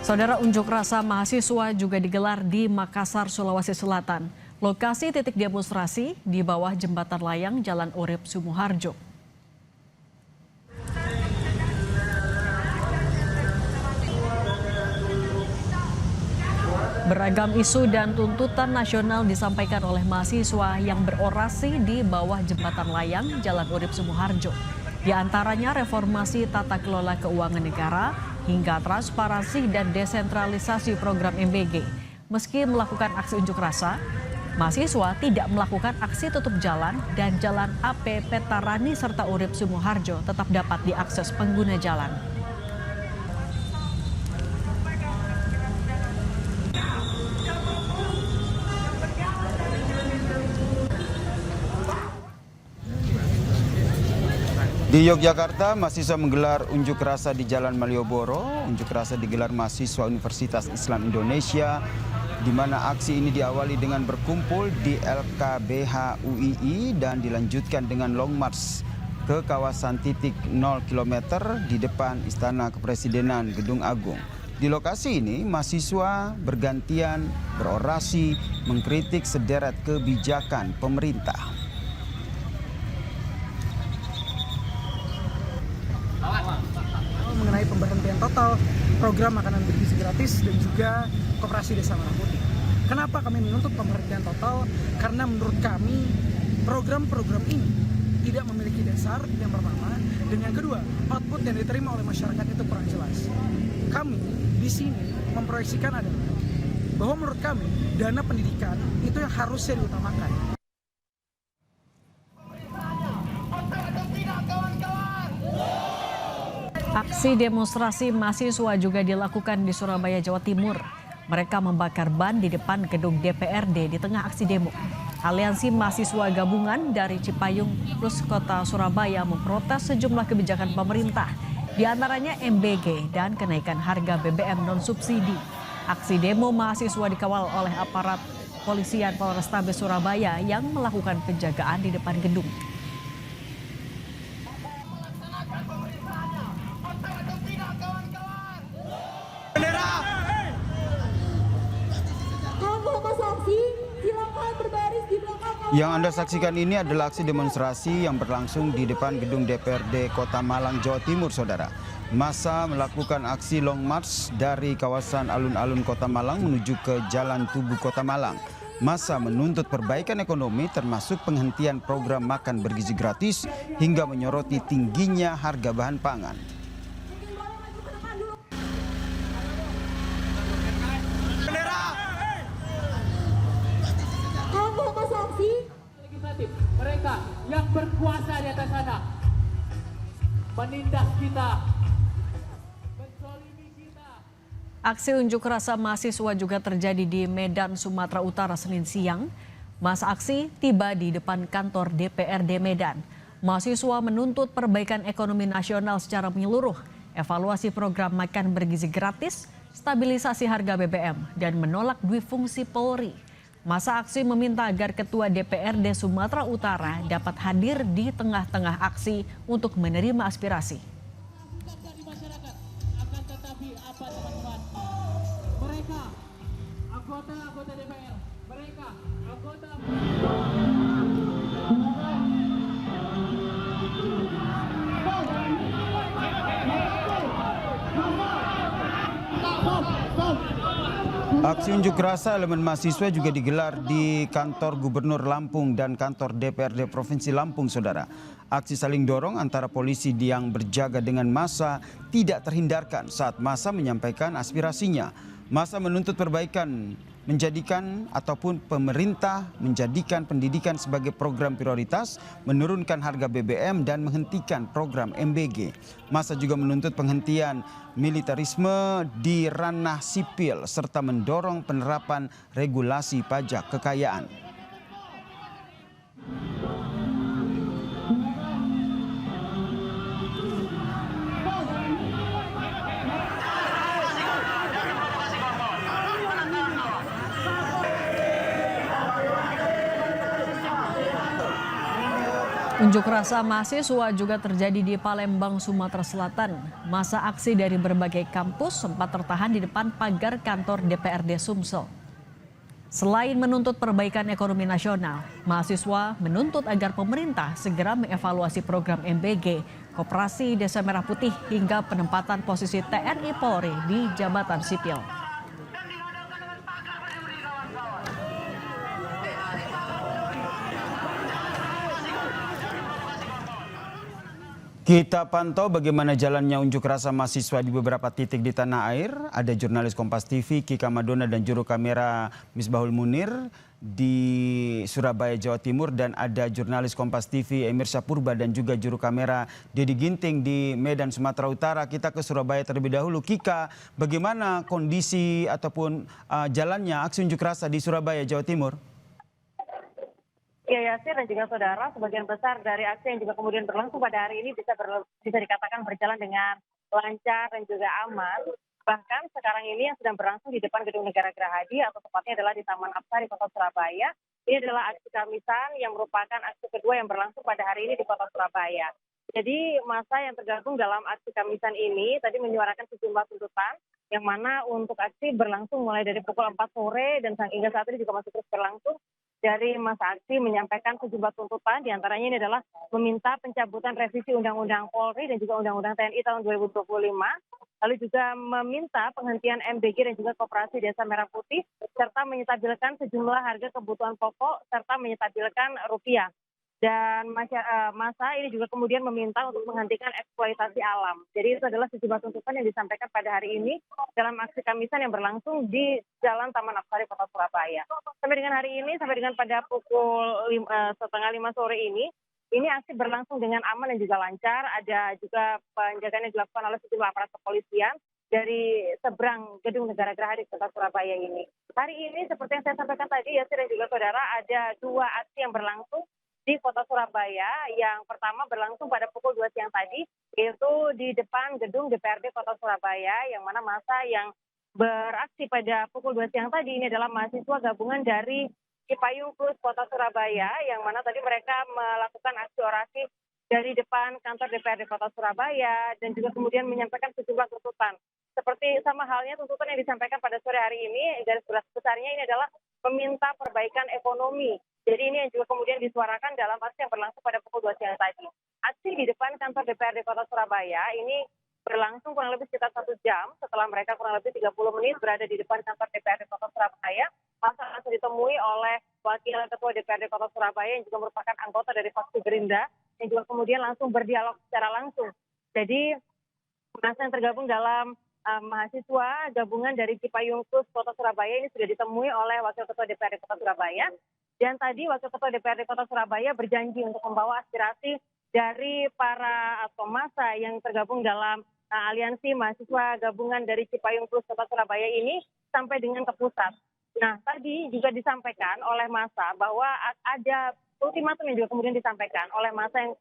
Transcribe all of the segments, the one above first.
Saudara, unjuk rasa mahasiswa juga digelar di Makassar, Sulawesi Selatan. Lokasi titik demonstrasi di bawah jembatan layang Jalan Urip Sumoharjo. Beragam isu dan tuntutan nasional disampaikan oleh mahasiswa yang berorasi di bawah jembatan layang Jalan Urip Sumoharjo. Di antaranya reformasi tata kelola keuangan negara hingga transparansi dan desentralisasi program MBG. Meski melakukan aksi unjuk rasa, mahasiswa tidak melakukan aksi tutup jalan dan Jalan AP Petarani serta Urip Sumoharjo tetap dapat diakses pengguna jalan. Di Yogyakarta, mahasiswa menggelar unjuk rasa di Jalan Malioboro. Unjuk rasa digelar mahasiswa Universitas Islam Indonesia, di mana aksi ini diawali dengan berkumpul di LKBH UII dan dilanjutkan dengan long march ke kawasan titik 0 km di depan Istana Kepresidenan Gedung Agung. Di lokasi ini, mahasiswa bergantian berorasi mengkritik sederet kebijakan pemerintah. Mengenai pemberhentian total program makanan bergizi gratis dan juga Koperasi Desa Merah Putih. Kenapa kami menuntut pemberhentian total? Karena menurut kami program-program ini tidak memiliki dasar, yang pertama, dan yang kedua, output yang diterima oleh masyarakat itu kurang jelas. Kami di sini memproyeksikan adalah bahwa menurut kami dana pendidikan itu yang harusnya diutamakan. Aksi demonstrasi mahasiswa juga dilakukan di Surabaya, Jawa Timur. Mereka membakar ban di depan gedung DPRD di tengah aksi demo. Aliansi Mahasiswa Gabungan dari Cipayung plus Kota Surabaya memprotes sejumlah kebijakan pemerintah, di antaranya MBG dan kenaikan harga BBM non-subsidi. Aksi demo mahasiswa dikawal oleh aparat Polisian Polrestabes Surabaya yang melakukan penjagaan di depan gedung. Yang Anda saksikan ini adalah aksi demonstrasi yang berlangsung di depan gedung DPRD Kota Malang, Jawa Timur, saudara. Massa melakukan aksi long march dari kawasan alun-alun Kota Malang menuju ke Jalan Tugu Kota Malang. Massa menuntut perbaikan ekonomi termasuk penghentian program makan bergizi gratis hingga menyoroti tingginya harga bahan pangan. Mereka yang berkuasa di atas sana menindas kita, menzalimi kita. Aksi unjuk rasa mahasiswa juga terjadi di Medan, Sumatera Utara, Senin siang. Masa aksi tiba di depan kantor DPRD Medan. Mahasiswa menuntut perbaikan ekonomi nasional secara menyeluruh, evaluasi program makan bergizi gratis, stabilisasi harga BBM, dan menolak duifungsi Polri. Masa aksi meminta agar Ketua DPRD Sumatera Utara dapat hadir di tengah-tengah aksi untuk menerima aspirasi. Dari masyarakat akan tetapi apa teman-teman? Mereka anggota DPR, mereka anggota Aksi unjuk rasa elemen mahasiswa juga digelar di kantor Gubernur Lampung dan kantor DPRD Provinsi Lampung, saudara. Aksi saling dorong antara polisi yang berjaga dengan massa tidak terhindarkan saat massa menyampaikan aspirasinya. Massa menuntut perbaikan menjadikan ataupun pemerintah menjadikan pendidikan sebagai program prioritas, menurunkan harga BBM dan menghentikan program MBG. Massa juga menuntut penghentian militerisme di ranah sipil serta mendorong penerapan regulasi pajak kekayaan. Unjuk rasa mahasiswa juga terjadi di Palembang, Sumatera Selatan. Masa aksi dari berbagai kampus sempat tertahan di depan pagar kantor DPRD Sumsel. Selain menuntut perbaikan ekonomi nasional, mahasiswa menuntut agar pemerintah segera mengevaluasi program MBG, Koperasi Desa Merah Putih hingga penempatan posisi TNI Polri di jabatan sipil. Kita pantau bagaimana jalannya unjuk rasa mahasiswa di beberapa titik di tanah air. Ada jurnalis Kompas TV Kika Madona dan juru kamera Misbahul Munir di Surabaya, Jawa Timur, dan ada jurnalis Kompas TV Emir Syapurba dan juga juru kamera Dedi Ginting di Medan, Sumatera Utara. Kita ke Surabaya terlebih dahulu. Kika, bagaimana kondisi ataupun jalannya aksi unjuk rasa di Surabaya, Jawa Timur? Ya, Yasir dan juga saudara, sebagian besar dari aksi yang juga kemudian berlangsung pada hari ini bisa dikatakan berjalan dengan lancar dan juga aman. Bahkan sekarang ini yang sedang berlangsung di depan Gedung Negara Gerahadi atau tepatnya adalah di Taman Apsari Kota Surabaya. Ini adalah aksi Kamisan yang merupakan aksi kedua yang berlangsung pada hari ini di Kota Surabaya. Jadi massa yang tergabung dalam aksi Kamisan ini tadi menyuarakan sejumlah tuntutan yang mana untuk aksi berlangsung mulai dari pukul 4 sore dan hingga saat ini juga masih terus berlangsung. Dari masa aksi menyampaikan sejumlah tuntutan, diantaranya ini adalah meminta pencabutan revisi Undang-Undang Polri dan juga Undang-Undang TNI tahun 2025, lalu juga meminta penghentian MBG dan juga Koperasi Desa Merah Putih, serta menyetabilkan sejumlah harga kebutuhan pokok, serta menyetabilkan rupiah. Dan masa ini juga kemudian meminta untuk menghentikan eksploitasi alam. Jadi itu adalah sejumlah tuntutan yang disampaikan pada hari ini dalam aksi Kamisan yang berlangsung di Jalan Taman Apsari Kota Surabaya. Sampai dengan hari ini, sampai dengan pada pukul 4:30 sore ini aksi berlangsung dengan aman dan juga lancar. Ada juga penjagaan yang dilakukan oleh sejumlah aparat kepolisian dari seberang Gedung Negara Gerahadi Kota Surabaya ini. Hari ini seperti yang saya sampaikan tadi, Yasir dan juga saudara, ada dua aksi yang berlangsung di Kota Surabaya. Yang pertama berlangsung pada pukul 2 siang tadi, yaitu di depan gedung DPRD Kota Surabaya, yang mana massa yang beraksi pada pukul 2 siang tadi ini adalah mahasiswa gabungan dari Cipayung Plus Kota Surabaya, yang mana tadi mereka melakukan aksi orasi dari depan kantor DPRD Kota Surabaya dan juga kemudian menyampaikan sejumlah tuntutan. Seperti sama halnya tuntutan yang disampaikan pada sore hari ini, garis besarnya ini adalah meminta perbaikan ekonomi. Jadi ini yang juga kemudian disuarakan dalam aksi yang berlangsung pada pukul 2 siang tadi. Aksi di depan kantor DPRD Kota Surabaya ini berlangsung kurang lebih sekitar 1 jam setelah mereka kurang lebih 30 menit berada di depan kantor DPRD Kota Surabaya. Masa langsung ditemui oleh Wakil Ketua DPRD Kota Surabaya yang juga merupakan anggota dari fraksi Gerindra yang juga kemudian langsung berdialog secara langsung. Jadi masa yang tergabung dalam mahasiswa gabungan dari Cipayung Plus Kota Surabaya ini sudah ditemui oleh Wakil Ketua DPRD Kota Surabaya. Dan tadi Wakil Ketua DPRD Kota Surabaya berjanji untuk membawa aspirasi dari para massa yang tergabung dalam aliansi mahasiswa gabungan dari Cipayung Plus Kota Surabaya ini sampai dengan ke pusat. Nah, tadi juga disampaikan oleh massa bahwa ada ultimatum yang juga kemudian disampaikan oleh massa yang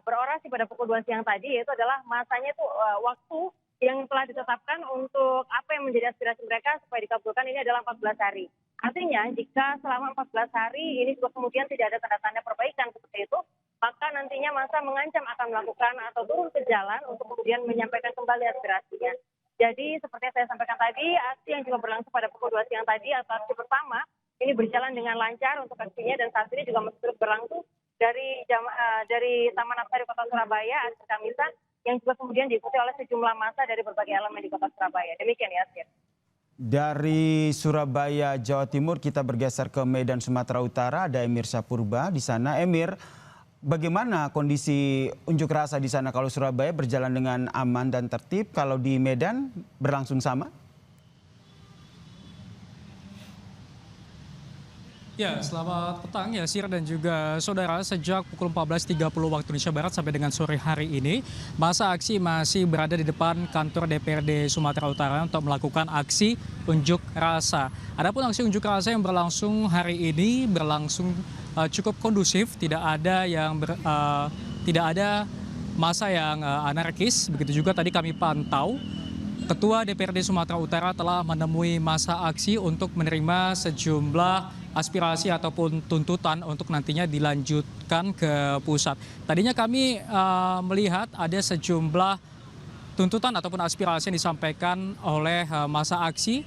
berorasi pada pukul 2 siang tadi, yaitu adalah masanya itu waktu yang telah ditetapkan untuk apa yang menjadi aspirasi mereka supaya dikabulkan ini adalah 14 hari. Artinya jika selama 14 hari ini juga kemudian tidak ada tanda-tanda perbaikan seperti itu, maka nantinya massa mengancam akan melakukan atau turun ke jalan untuk kemudian menyampaikan kembali aspirasinya. Jadi seperti yang saya sampaikan tadi, aksi yang juga berlangsung pada pukul 2 siang tadi atau aksi pertama ini berjalan dengan lancar untuk aksinya, dan saat ini juga masih terus berlangsung dari Taman Apsari Kota Surabaya, aksi Kamisan yang juga kemudian diikuti oleh sejumlah massa dari berbagai elemen di Kota Surabaya. Demikian ya, Sir. Dari Surabaya, Jawa Timur, kita bergeser ke Medan, Sumatera Utara. Ada Emir Syapurba di sana. Emir, bagaimana kondisi unjuk rasa di sana? Kalau Surabaya berjalan dengan aman dan tertib, kalau di Medan berlangsung sama? Ya, selamat petang ya Sir dan juga saudara. Sejak pukul 14.30 waktu Indonesia Barat sampai dengan sore hari ini, masa aksi masih berada di depan kantor DPRD Sumatera Utara untuk melakukan aksi unjuk rasa. Adapun aksi unjuk rasa yang berlangsung hari ini berlangsung cukup kondusif, tidak ada masa yang anarkis. Begitu juga tadi kami pantau Ketua DPRD Sumatera Utara telah menemui masa aksi untuk menerima sejumlah aspirasi ataupun tuntutan untuk nantinya dilanjutkan ke pusat. Tadinya kami melihat ada sejumlah tuntutan ataupun aspirasi yang disampaikan oleh masa aksi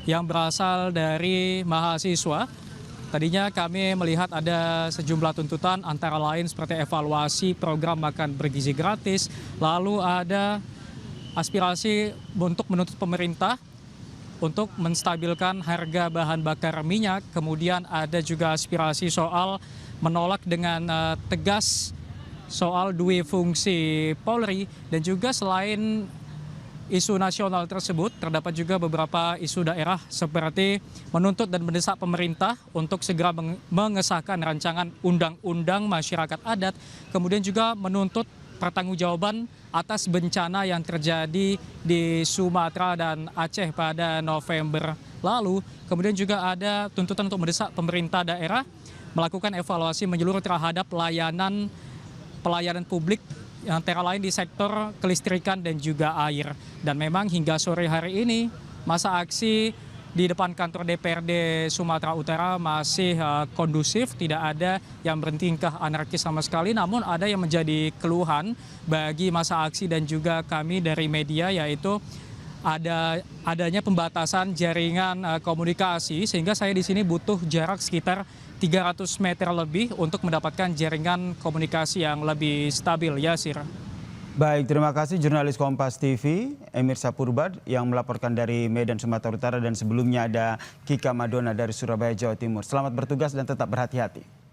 yang berasal dari mahasiswa. Tadinya kami melihat ada sejumlah tuntutan antara lain seperti evaluasi program makan bergizi gratis, lalu ada aspirasi untuk menuntut pemerintah untuk menstabilkan harga bahan bakar minyak. Kemudian ada juga aspirasi soal menolak dengan tegas soal dui fungsi Polri. Dan juga selain isu nasional tersebut, terdapat juga beberapa isu daerah seperti menuntut dan mendesak pemerintah untuk segera mengesahkan rancangan undang-undang masyarakat adat. Kemudian juga menuntut pertanggungjawaban atas bencana yang terjadi di Sumatera dan Aceh pada November lalu. Kemudian juga ada tuntutan untuk mendesak pemerintah daerah melakukan evaluasi menyeluruh terhadap pelayanan publik antara lain di sektor kelistrikan dan juga air. Dan memang hingga sore hari ini masa aksi di depan kantor DPRD Sumatera Utara masih kondusif, tidak ada yang bertingkah anarkis sama sekali. Namun ada yang menjadi keluhan bagi masa aksi dan juga kami dari media, yaitu adanya pembatasan jaringan komunikasi, sehingga saya di sini butuh jarak sekitar 300 meter lebih untuk mendapatkan jaringan komunikasi yang lebih stabil. Yasir. Baik, terima kasih jurnalis Kompas TV, Emir Sapurbad yang melaporkan dari Medan, Sumatera Utara, dan sebelumnya ada Kika Madona dari Surabaya, Jawa Timur. Selamat bertugas dan tetap berhati-hati.